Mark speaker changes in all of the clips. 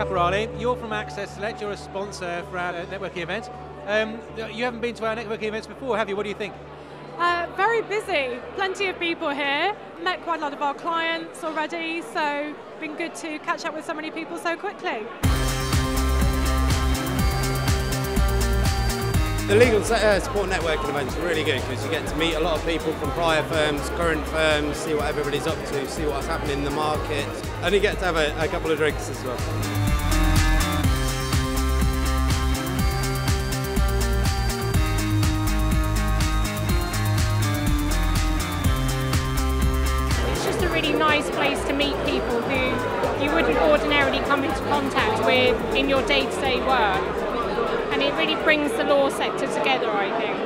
Speaker 1: Caporale. You're from Access Select, you're a sponsor for our networking event. You haven't been to our networking events before, have you? What do you think?
Speaker 2: Very busy, plenty of people here. Met quite a lot of our clients already, so been good to catch up with so many people so quickly.
Speaker 3: The legal support networking events are really good because you get to meet a lot of people from prior firms, current firms, see what everybody's up to, see what's happening in the market, and you get to have a couple of drinks as well.
Speaker 4: It's just a really nice place to meet people who you wouldn't ordinarily come into contact with in your day-to-day work. And it really brings the law sector together, I think.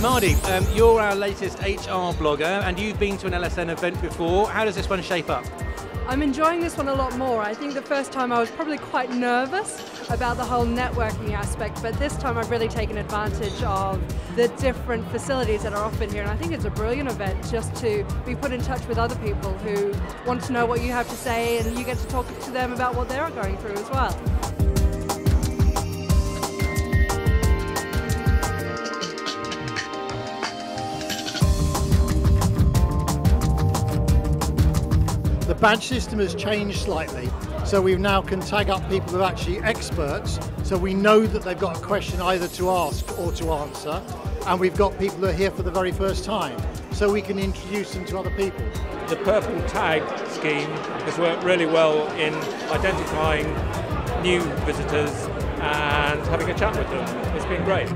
Speaker 1: Mardi, you're our latest HR blogger and you've been to an LSN event before. How does this one shape up?
Speaker 5: I'm enjoying this one a lot more. I think the first time I was probably quite nervous about the whole networking aspect, but this time I've really taken advantage of the different facilities that are offered here, and I think it's a brilliant event just to be put in touch with other people who want to know what you have to say, and you get to talk to them about what they're going through as well.
Speaker 6: The badge system has changed slightly, so we now can tag up people who are actually experts, so we know that they've got a question either to ask or to answer, and we've got people who are here for the very first time, so we can introduce them to other people.
Speaker 7: The purple tag scheme has worked really well in identifying new visitors and having a chat with them. It's been great.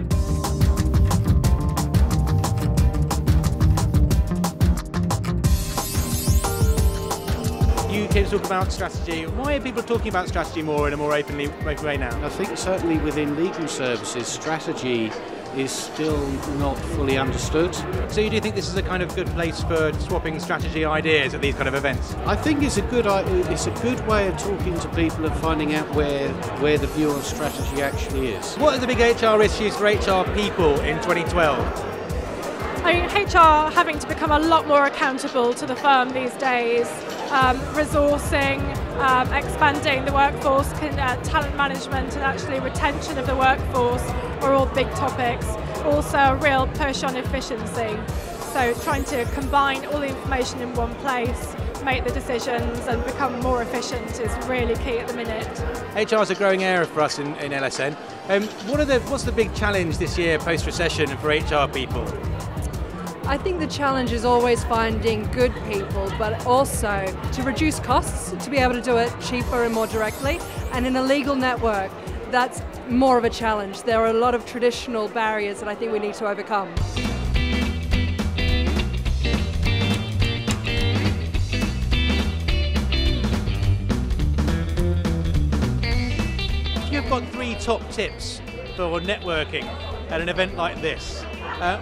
Speaker 1: You came to talk about strategy. Why are people talking about strategy more in a more open way now?
Speaker 8: I think certainly within legal services, strategy is still not fully understood.
Speaker 1: So you do think this is a kind of good place for swapping strategy ideas at these kind of events?
Speaker 8: I think it's a good way of talking to people and finding out where the view on strategy actually is.
Speaker 1: What are the big HR issues for HR people in 2012?
Speaker 2: I mean, HR having to become a lot more accountable to the firm these days, resourcing, expanding the workforce, talent management and actually retention of the workforce are all big topics. Also a real push on efficiency. So trying to combine all the information in one place, make the decisions and become more efficient is really key at the minute.
Speaker 1: HR is a growing area for us in LSN. What's the big challenge this year post-recession for HR people?
Speaker 5: I think the challenge is always finding good people, but also to reduce costs, to be able to do it cheaper and more directly. And in a legal network, that's more of a challenge. There are a lot of traditional barriers that I think we need to overcome.
Speaker 1: You've got 3 top tips for networking at an event like this.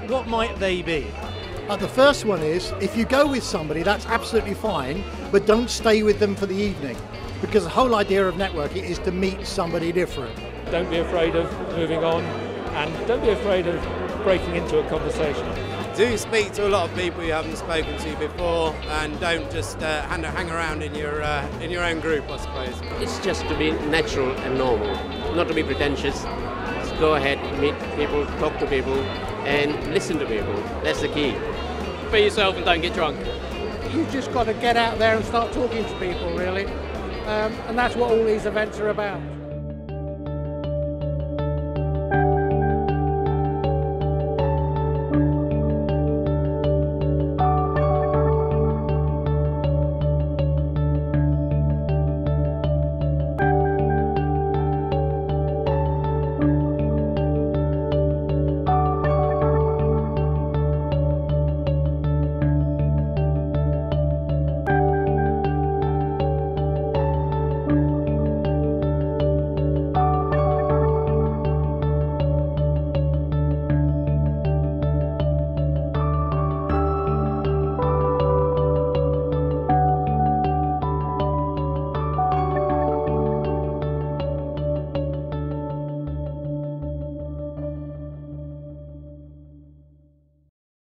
Speaker 1: What might they be?
Speaker 6: The first one is, if you go with somebody, that's absolutely fine, but don't stay with them for the evening, because the whole idea of networking is to meet somebody different.
Speaker 7: Don't be afraid of moving on, and don't be afraid of breaking into a conversation.
Speaker 3: Do speak to a lot of people you haven't spoken to before, and don't just hang around in your own group, I suppose.
Speaker 9: It's just to be natural and normal, not to be pretentious. Just go ahead, meet people, talk to people, and listen to people. That's the key. Be yourself and don't get drunk.
Speaker 10: You've just got to get out there and start talking to people, really. And that's what all these events are about.